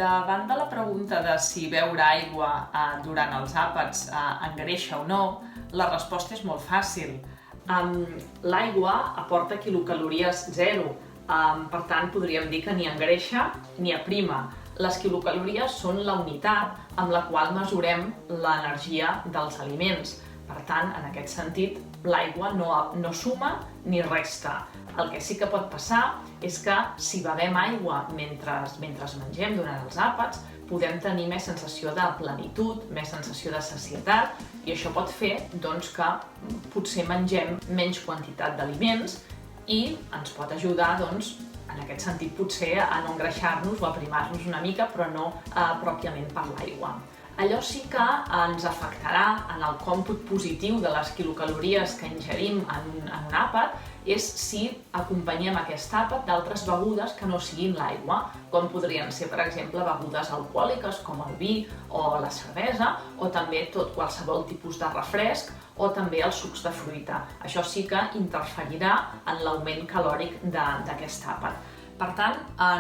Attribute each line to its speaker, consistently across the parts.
Speaker 1: Davant de la pregunta de si beure aigua durant els àpats engreixa o no, la resposta és molt fàcil. L'aigua aporta quilocalories zero, per tant podríem dir que ni engreixa ni aprima. Les quilocalories són la unitat amb la qual mesurem l'energia dels aliments. Per tant, en aquest sentit, l'aigua no suma ni resta. El que sí que pot passar és que si bevem aigua mentre mengem durant els àpats, podem tenir més sensació de plenitud, més sensació de sacietat, i això pot fer que potser mengem menys quantitat d'aliments i ens pot ajudar, en aquest sentit, potser a no engreixar-nos o a aprimar-nos una mica, però no pròpiament per l'aigua. Allò sí que ens afectarà en el còmput positiu de les quilocalories que ingerim en un àpat és si acompanyem aquest àpat d'altres begudes que no siguin l'aigua, com podrien ser, per exemple, begudes alcohòliques com el vi o la cervesa, o també qualsevol tipus de refresc, o també els sucs de fruita. Això sí que interferirà en l'augment calòric d'aquest àpat. Per tant,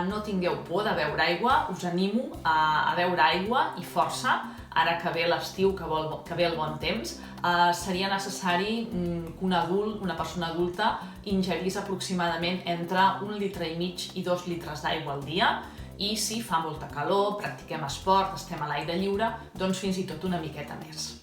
Speaker 1: no tingueu por de beure aigua, us animo a beure aigua i força. Ara que ve l'estiu, que ve el bon temps, seria necessari que una persona adulta ingerís aproximadament entre 1,5 litres i 2 litres d'aigua al dia, i si fa molta calor, practiquem esport, estem a l'aire lliure, doncs fins i tot una miqueta més.